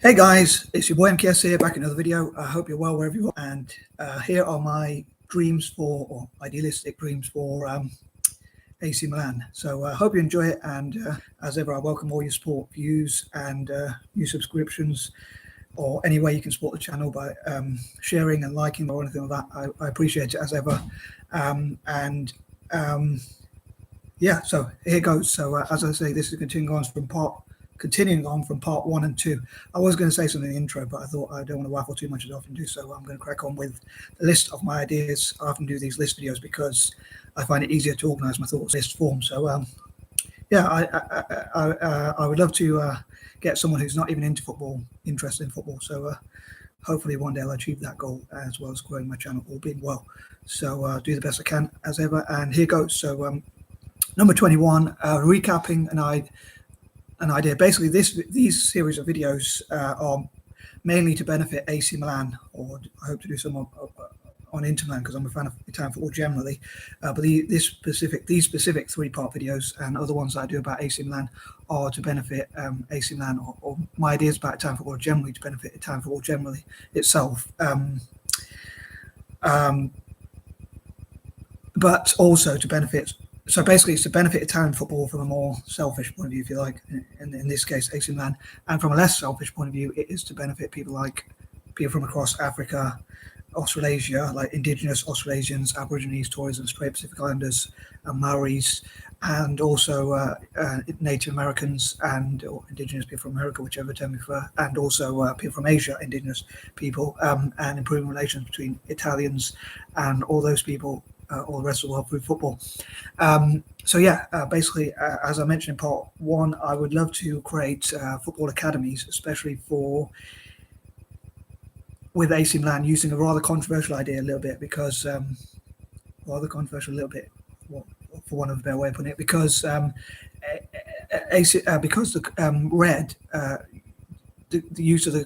Hey guys, it's your boy M.K.S here, back in another video. I hope you're well wherever you are. And here are my dreams for, or idealistic dreams for AC Milan. So I hope you enjoy it. And as ever, I welcome all your support, views, and new subscriptions, or any way you can support the channel by sharing and liking or anything like that. I appreciate it as ever. Yeah, so here goes. So as I say, this is continuing on from part 1 and 2. I was going to say something in the intro, but I thought I don't want to waffle too much as I often do, so I'm going to crack on with the list of my ideas. I often do these list videos because I find it easier to organize my thoughts in list form. So yeah, I would love to get someone who's not even into football interested in football. So hopefully one day I'll achieve that goal, as well as growing my channel, all being well. So do the best I can as ever, and here goes. So number 21, recapping an idea. Basically, these series of videos are mainly to benefit AC Milan, or I hope to do some on Inter Milan because I'm a fan of Italian football generally. But these specific 3-part videos and other ones that I do about AC Milan are to benefit AC Milan, or my ideas about Italian football generally to benefit Italian football generally itself. But also to benefit. So basically, it's to benefit Italian football from a more selfish point of view, if you like, in this case, AC Milan. And from a less selfish point of view, it is to benefit people from across Africa, Australasia, like indigenous Australasians, Aborigines, Torres and Strait Pacific Islanders, and Maoris, and also Native Americans or indigenous people from America, whichever term you prefer, and also people from Asia, indigenous people, and improving relations between Italians and all those people, all the rest of the world through football. So yeah, basically, as I mentioned in part 1, I would love to create football academies, especially with AC Milan, using a rather controversial idea a little bit, because for one of a better way of putting it, because red, the use of the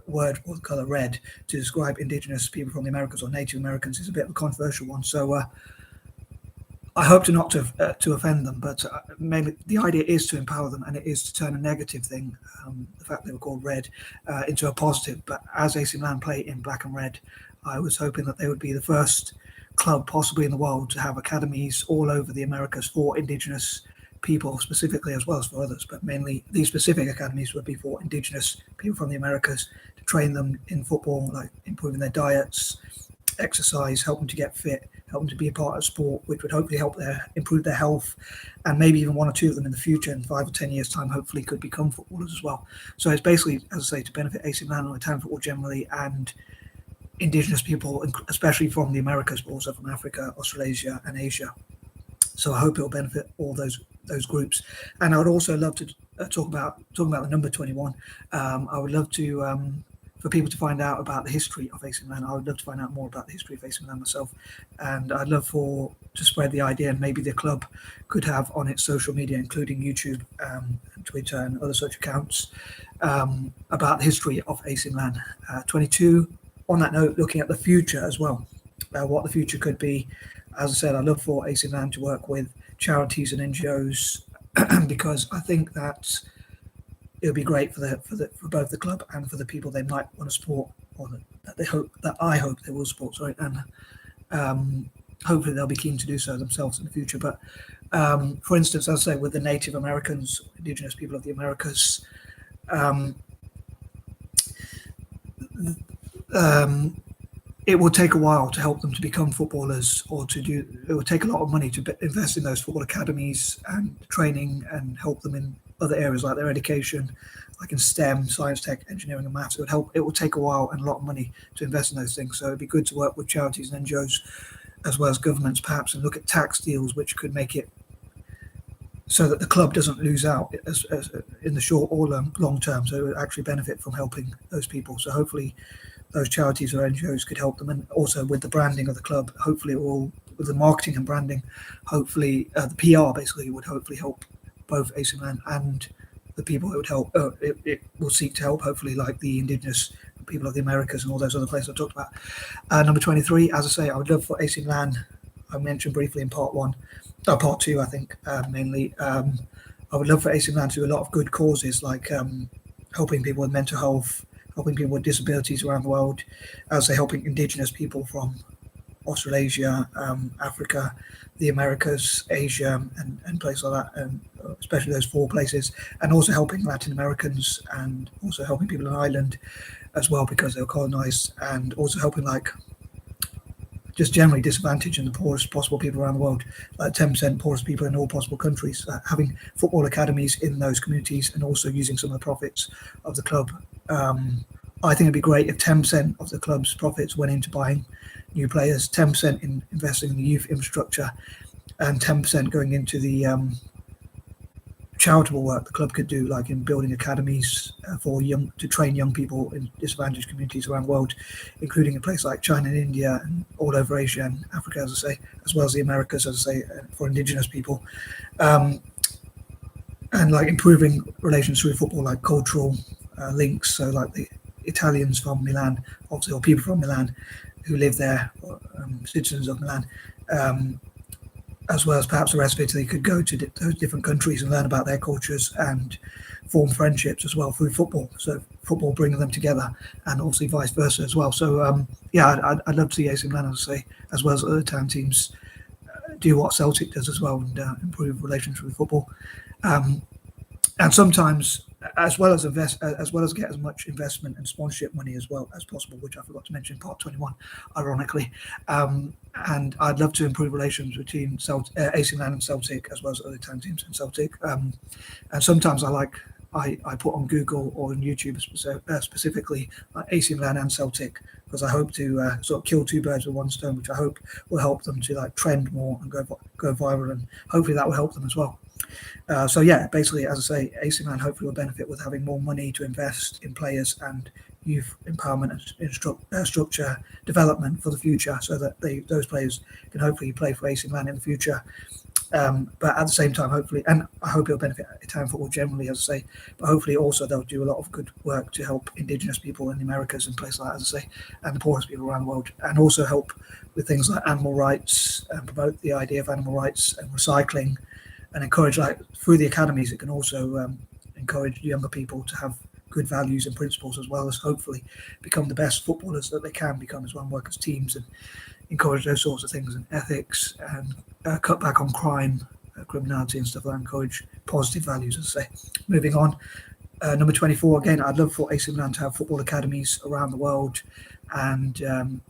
word or the color red to describe indigenous people from the Americas or Native Americans is a bit of a controversial one. So I hope not to offend them, but maybe the idea is to empower them, and it is to turn a negative thing, the fact they were called red, into a positive. But as AC Milan play in black and red, I was hoping that they would be the first club possibly in the world to have academies all over the Americas for indigenous people specifically, as well as for others, but mainly these specific academies would be for indigenous people from the Americas, to train them in football, like improving their diets, exercise, help them to get fit, help them to be a part of sport, which would hopefully help improve their health, and maybe even 1 or 2 of them in the future, in 5 or 10 years time, hopefully could become footballers as well. So it's basically, as I say, to benefit AC Milan or Italian football generally, and indigenous people, especially from the Americas, but also from Africa, Australasia and Asia. So I hope it will benefit all those groups. And I would also love to talk about the number 21. I would love to for people to find out about the history of AC Milan. I would love to find out more about the history of AC Milan myself, and I'd love to spread the idea, and maybe the club could have on its social media, including YouTube, and Twitter and other such accounts, about the history of AC Milan. 22. On that note, looking at the future as well, what the future could be. As I said, I'd love for AC Milan to work with charities and NGOs because I think that it would be great for both the club and for the people they might want to support, or that I hope they will support. Sorry, and hopefully they'll be keen to do so themselves in the future. But for instance, as I say, with the Native Americans, indigenous people of the Americas, it will take a while to help them to become footballers, it will take a lot of money to invest in those football academies and training, and help them in other areas like their education, like in STEM, science, tech, engineering and maths. It will take a while and a lot of money to invest in those things. So it'd be good to work with charities and NGOs, as well as governments perhaps, and look at tax deals which could make it so that the club doesn't lose out as in the short or long term. So it would actually benefit from helping those people. So hopefully those charities or NGOs could help them, and also with the branding of the club, hopefully it will, with the marketing and branding, hopefully the PR basically would hopefully help both AC Milan and the people it would help. It will seek to help, hopefully, like the indigenous people of the Americas and all those other places I talked about. Number 23, as I say, I would love for AC Milan, I mentioned briefly in part 2, I think, mainly. I would love for AC Milan to do a lot of good causes, like helping people with mental health, helping people with disabilities around the world, as they helping indigenous people from Australasia, Africa, the Americas, Asia, and places like that, and especially those 4 places, and also helping Latin Americans, and also helping people in Ireland as well because they were colonized, and also helping like just generally disadvantaging the poorest possible people around the world, like 10% poorest people in all possible countries, having football academies in those communities, and also using some of the profits of the club. I think it'd be great if 10% of the club's profits went into buying new players, 10% in investing in the youth infrastructure, and 10% going into the charitable work the club could do, like in building academies to train young people in disadvantaged communities around the world, including in places like China and India and all over Asia and Africa, as I say, as well as the Americas, as I say, for indigenous people, and like improving relations through football, like cultural links. So like the Italians from Milan, obviously, or people from Milan who live there, citizens of Milan, as well as perhaps the rest of Italy, could go to those different countries and learn about their cultures and form friendships as well through football. So football bringing them together, and obviously vice versa as well. So yeah, I'd love to see AC Milan, as I say, as well as other town teams, do what Celtic does as well, and improve relations with football. And sometimes, as well as get as much investment and sponsorship money as well as possible, which I forgot to mention in part 21, ironically. And I'd love to improve relations between AC Milan and Celtic, as well as other town teams in Celtic. And sometimes I put on Google or on YouTube specifically like AC Milan and Celtic, because I hope to sort of kill 2 birds with 1 stone, which I hope will help them to like trend more and go viral, and hopefully that will help them as well. So yeah, basically, as I say, AC Milan hopefully will benefit with having more money to invest in players and youth empowerment and structure development for the future, so that those players can hopefully play for AC Milan in the future. But at the same time, hopefully, and I hope it'll benefit Italian football generally, as I say, but hopefully also they'll do a lot of good work to help indigenous people in the Americas and places like that, as I say, and the poorest people around the world, and also help with things like animal rights and promote the idea of animal rights and recycling, and encourage, like through the academies, it can also encourage younger people to have good values and principles, as well as hopefully become the best footballers that they can become as well, and work as teams, and encourage those sorts of things, and ethics, and cut back on crime, criminality and stuff like that, encourage positive values, as I say. Moving on, number 24, again, I'd love for AC Milan to have football academies around the world, and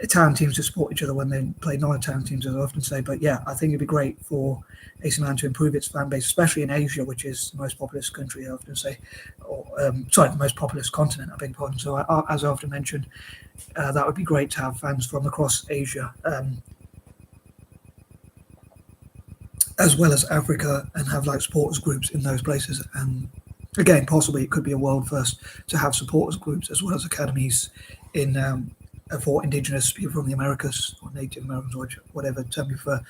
Italian teams to support each other when they play non-Italian teams, as I often say. But yeah, I think it'd be great for AC Milan to improve its fan base, especially in Asia, which is the most populous country, I often say, or the most populous continent, I beg your pardon. So as I often mention, that would be great to have fans from across Asia, as well as Africa, and have like supporters groups in those places. And again, possibly it could be a world first to have supporters groups as well as academies in for indigenous people from the Americas, or Native Americans, or whatever term you prefer.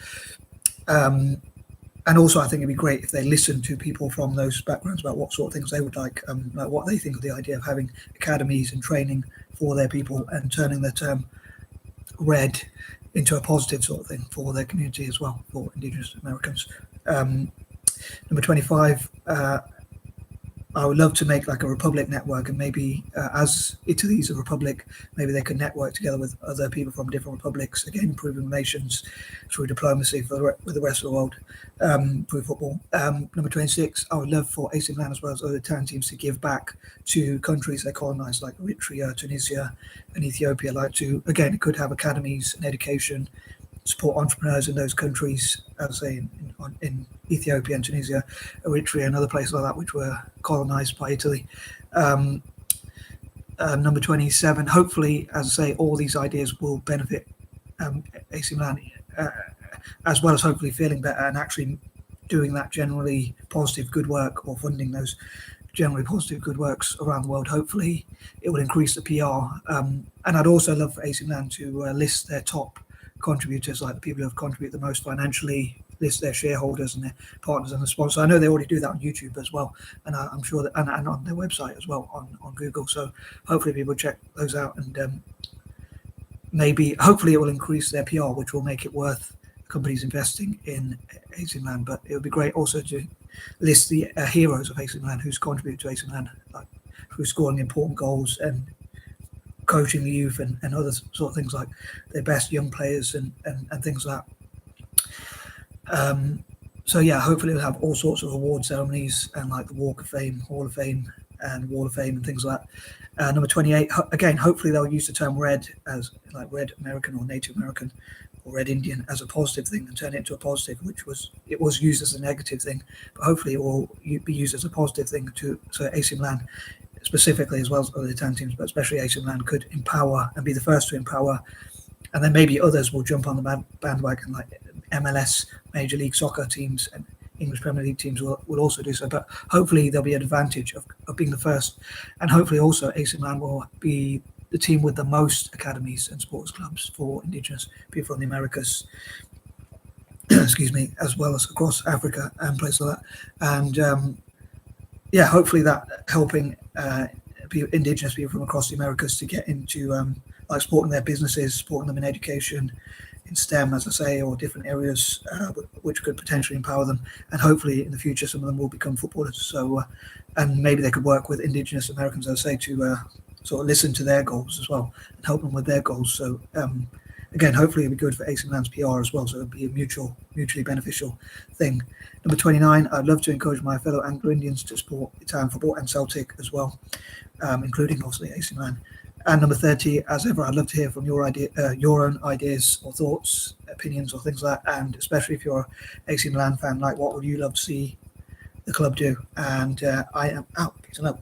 And also, I think it'd be great if they listen to people from those backgrounds about what sort of things they would like what they think of the idea of having academies and training for their people, and turning their term red into a positive sort of thing for their community as well, for indigenous Americans. Number 25, I would love to make like a republic network, and maybe as Italy's a republic, maybe they could network together with other people from different republics, again improving relations through diplomacy with the rest of the world, through football. Number 26, I would love for AC Milan as well as other town teams to give back to countries they colonized, like Eritrea, Tunisia and Ethiopia. Like to, again, it could have academies and education, support entrepreneurs in those countries, as I say, in Ethiopia and Tunisia, Eritrea and other places like that, which were colonized by Italy. Number 27, hopefully, as I say, all these ideas will benefit AC Milan, as well as hopefully feeling better and actually doing that generally positive good work, or funding those generally positive good works around the world. Hopefully it will increase the PR. And I'd also love for AC Milan to list their top contributors, like the people who have contributed the most financially, list their shareholders and their partners and the sponsors. I know they already do that on YouTube as well, and I'm sure that, and on their website as well on Google. So hopefully people check those out, and hopefully it will increase their PR, which will make it worth companies investing in AC Milan. But it would be great also to list the heroes of AC Milan, who's contributed to AC Milan, like who's scoring important goals and coaching the youth and other sort of things like their best young players and things like that. So yeah, hopefully we'll have all sorts of award ceremonies and like the Walk of Fame, Hall of Fame, and Wall of Fame and things like that. Number 28, again, hopefully they'll use the term red as like red American or Native American or red Indian as a positive thing and turn it into a positive, it was used as a negative thing, but hopefully it will be used as a positive thing so AC Milan specifically, as well as other Italian teams, but especially AC Milan, could empower and be the first to empower, and then maybe others will jump on the bandwagon, like M.L.S, Major League Soccer teams, and English Premier League teams will also do so. But hopefully there'll be an advantage of being the first, and hopefully also AC Milan will be the team with the most academies and sports clubs for indigenous people from the Americas, excuse me, as well as across Africa and places like that. And yeah, hopefully that helping indigenous people from across the Americas to get into like supporting their businesses, supporting them in education, in STEM, as I say, or different areas which could potentially empower them. And hopefully in the future, some of them will become footballers. So, and maybe they could work with indigenous Americans, as I say, to sort of listen to their goals as well and help them with their goals. So again, hopefully it'll be good for AC Milan's PR as well. So it'll be a mutually beneficial thing. Number 29, I'd love to encourage my fellow Anglo-Indians to support Italian football and Celtic as well, including obviously AC Milan. And number 30, as ever, I'd love to hear from your own ideas or thoughts, opinions or things like that. And especially if you're an AC Milan fan, like what would you love to see the club do? And I am out. Peace and love.